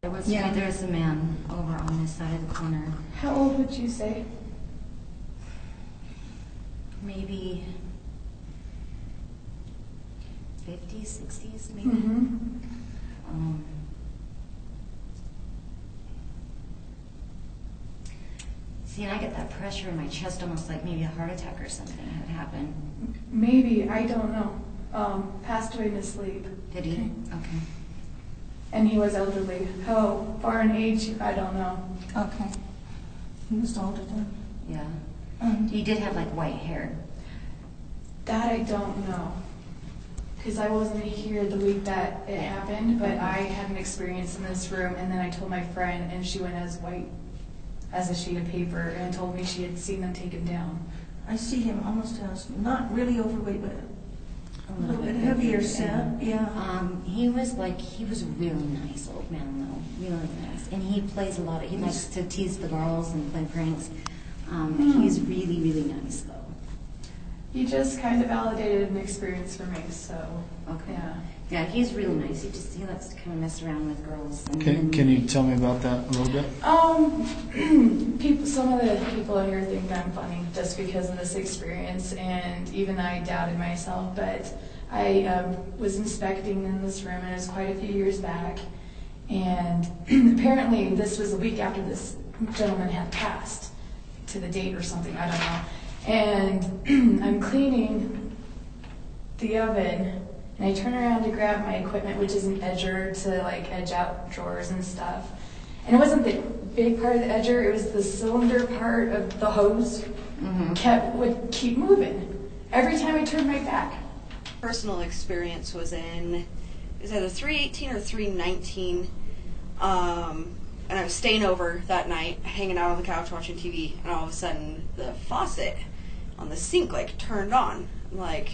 There's a man over on this side of the corner. How old would you say? Maybe 50s, 60s, maybe. See, and I get that pressure in my chest, almost like maybe a heart attack or something had happened. Maybe, I don't know. Passed away in his sleep. Did he? Okay. And he was elderly. How far in age, I don't know. Okay. He was older then. Yeah. He did have like white hair. That I don't know. Because I wasn't here the week that it happened, but I had an experience in this room, and then I told my friend, and she went as white as a sheet of paper and told me she had seen them take him down. I see him almost as, not really overweight, but a little bit heavier set. Yeah. He was a really nice old man though, really nice. And he plays a lot of, he likes to tease the girls and play pranks. He's really, really nice though. He just kind of validated an experience for me, so, Okay. yeah. Yeah, he's real nice. He likes to kind of mess around with girls. Can you tell me about that a little bit? Some of the people in here think I'm funny just because of this experience, and even I doubted myself, but I was inspecting in this room, and it was quite a few years back, and apparently this was a week after this gentleman had passed, to the date or something, I don't know, and I'm cleaning the oven, and I turn around to grab my equipment, which is an edger to like edge out drawers and stuff. And it wasn't the big part of the edger, it was the cylinder part of the hose would keep moving every time I turned my back. Personal experience was in, it was either 3/18 or 3/19, and I was staying over that night, hanging out on the couch watching TV, and all of a sudden the faucet on the sink like turned on, like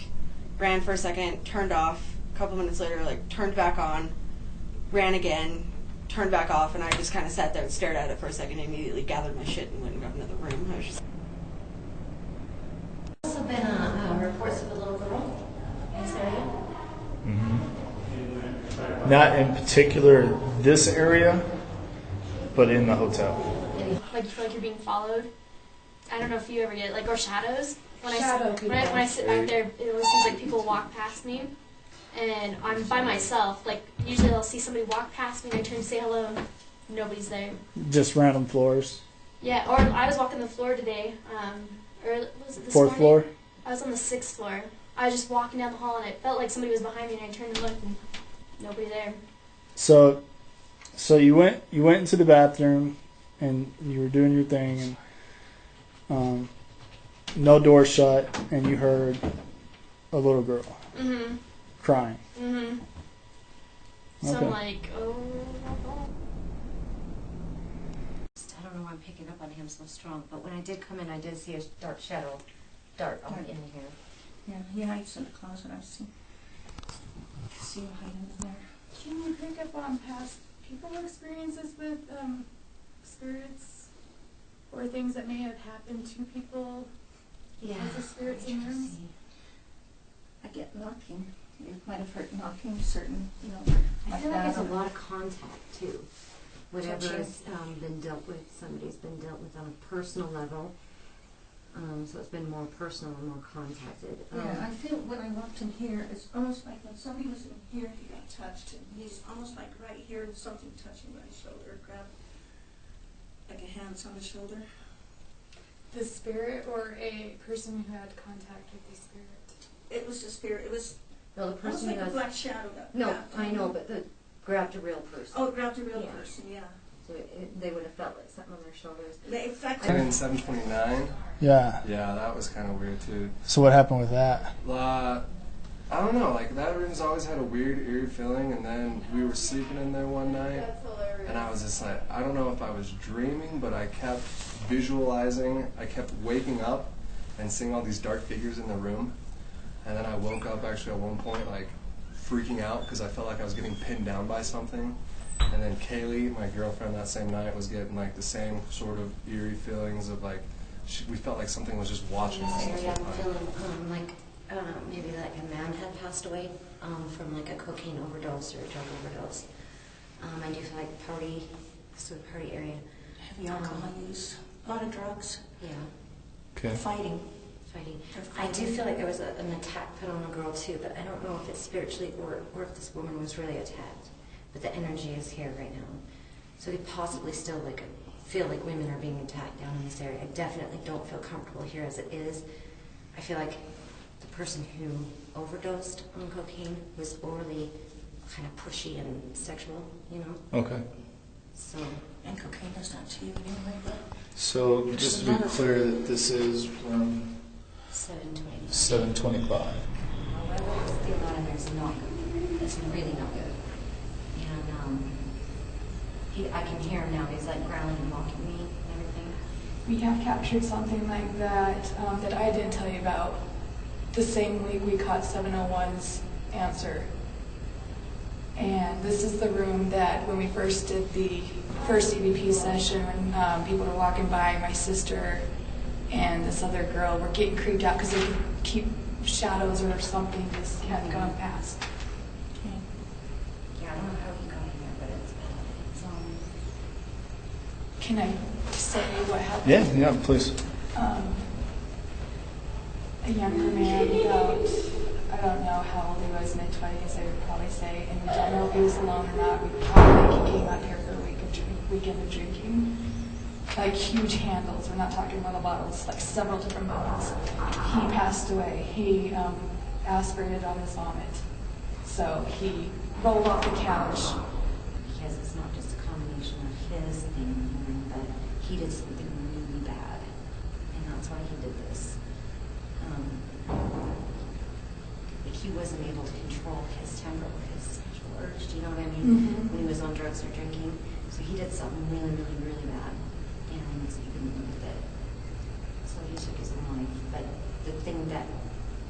ran for a second, turned off, a couple minutes later like turned back on, ran again, turned back off, and I just kind of sat there and stared at it for a second and immediately gathered my shit and went and got another room. I was just... There's also been reports of a little girl in this area. Not in particular this area, but in the hotel. Like you feel like you're being followed. I don't know if you ever get or shadows. When I sit back there, it always seems like people walk past me, and I'm by myself. Like usually I'll see somebody walk past me, and I turn to say hello. Nobody's there. Just random floors. Yeah, or I was walking the floor today. Or was it this Fourth morning? floor. I was on the 6th floor. I was just walking down the hall, and it felt like somebody was behind me, and I turned and looked, and nobody there. So you went into the bathroom, and you were doing your thing, and no door shut, and you heard a little girl crying. So Okay. I'm like, oh. I don't know why I'm picking up on him so strong, but when I did come in, I did see a dark shadow dart on in here. Yeah, he hides in the closet. I see him hiding in there. Can you pick up on past people experiences with spirits or things that may have happened to people? Yeah. As the spirits in rooms? I get knocking. You might have heard knocking, certain, I feel like it's a lot of contact too. Whatever's been dealt with, somebody's been dealt with on a personal level. So it's been more personal and more contacted. Yeah, I feel when I walked in here, it's almost like when somebody was in here, he got touched, and he's almost like right here, and something touching my shoulder, grabbed like a hand's on the shoulder. The spirit or a person who had contact with the spirit? It was the spirit. It was No, the almost person like who a has, black shadow. no, I know, but grabbed a real person. Oh, it grabbed a real Yeah. person, yeah. So they would have felt like something on their shoulders. In fact, In 729, Yeah. yeah, that was kind of weird too. So what happened with that? I don't know, like that room's always had a weird, eerie feeling, and then we were sleeping in there one night, and I was just like, I don't know if I was dreaming, but I kept visualizing, I kept waking up and seeing all these dark figures in the room, and then I woke up actually at one point like freaking out because I felt like I was getting pinned down by something. And then Kaylee, my girlfriend, that same night was getting like the same sort of eerie feelings of like we felt like something was just watching us the area, whole I'm time. feeling maybe like a man had passed away from like a cocaine overdose or a drug overdose. I do feel like this is a party area. Heavy alcohol use, a lot of drugs, Yeah, Okay. fighting. fighting. They're I do fighting. feel like there was an attack put on a girl too, but I don't know if it's spiritually or if this woman was really attacked. But the energy is here right now. So they possibly still feel like women are being attacked down in this area. I definitely don't feel comfortable here as it is. I feel like the person who overdosed on cocaine was overly kind of pushy and sexual, you know? Okay. So And cocaine does not to you anyway, but So just to be clear, that this is room 720. 725. However, the lot in there is not good. It's really not good. And I can hear him now. He's like growling and mocking me and everything. We have captured something like that that I didn't tell you about. The same week we caught 701's answer. And this is the room that when we first did the first EVP session, when people were walking by, my sister and this other girl were getting creeped out because they could keep shadows or something just kept going past. Yeah, I don't know how he got in there, but it's bad. Can I say what happened? Yeah, please. A younger man, about, I don't know how old he was, mid-20s, I would probably say, and we don't know if he was alone or not. We probably think he came out here for a weekend of drinking. Like huge handles, we're not talking little bottles, like several different bottles. He passed away. He aspirated on his vomit. So he rolled off the couch. Because it's not just a combination of his thing, but he did something really bad. And that's why he did this. Like he wasn't able to control his temper or his sexual urge, do you know what I mean? Mhm. When he was on drugs or drinking. So he did something really, really, really bad. And he couldn't live with it. So he took his own life. But the thing that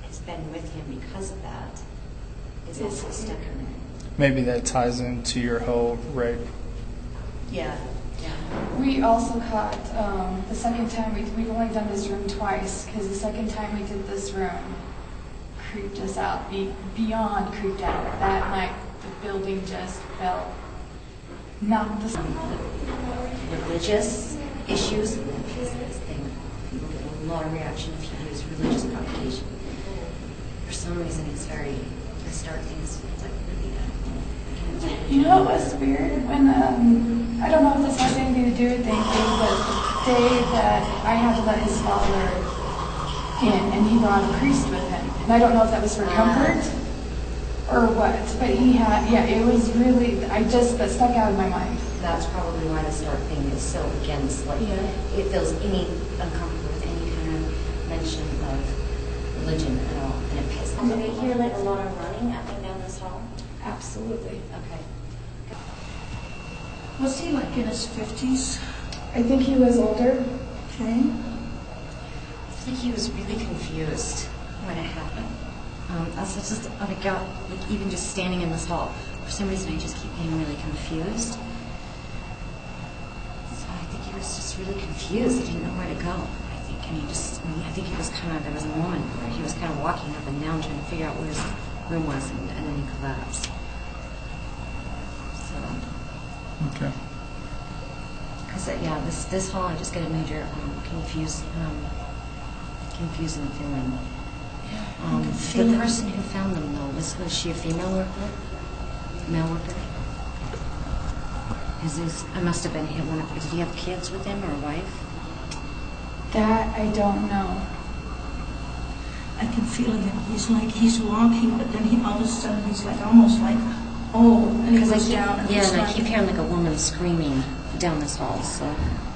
has been with him because of that is also stuck in there. Maybe that ties into your whole rape. Yeah. Yeah. We also caught, the second time, we've only done this room twice, because the second time we did this room creeped us out, beyond creeped out. That night, the building just felt not the same. Religious issues, that's this thing. People get a lot of reaction if you use religious provocation. For some reason, it's very, the start things, it's like really bad. You know what was weird? When, I don't know if this has anything to do with anything, but the day that I had to let his father in, and he brought a priest with him. And I don't know if that was for comfort or what, but he had, yeah, it was really, that stuck out of my mind. That's probably why the start thing is so against, like, Yeah. it feels uncomfortable with any kind of mention of religion at all, and it pisses me off. Did I hear like a lot of running up and down this hall? Absolutely. Okay. Was he like in his 50s? I think he was older. Okay. I think he was really confused when it happened. That's just, oh my God, like even just standing in this hall, for some reason I just keep getting really confused. So I think he was just really confused. He didn't know where to go, I think. And I think he was there was a moment where he was kind of walking up and down trying to figure out where his room was, and then he collapsed. So, Okay. because yeah, this hall, I just get a major confusing feeling. The person who found them, though, was she a female worker? Male worker? I must have been him. Did he have kids with him or a wife? That I don't know. I can feel him. He's walking, but then all of a sudden he's like almost like old, and he goes down. And Yeah, and I keep hearing like a woman screaming down this hall. So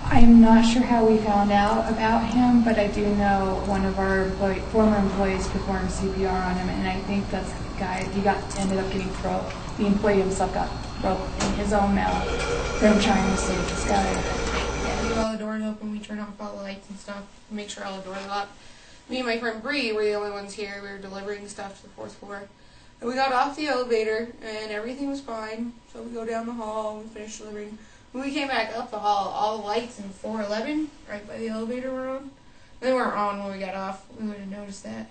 I'm not sure how we found out about him, but I do know one of our former employees performed CPR on him, and I think that's the guy. He ended up getting throat. The employee himself got throat in his own mouth from trying to save this guy. Yeah, we leave all the doors open. We turn off all the lights and stuff. Make sure all the doors are locked. Me and my friend Bree were the only ones here. We were delivering stuff to the 4th floor. And we got off the elevator, and everything was fine. So we go down the hall, and we finish delivering. When we came back up the hall, all the lights in 411, right by the elevator, were on. They weren't on when we got off. We would have noticed that.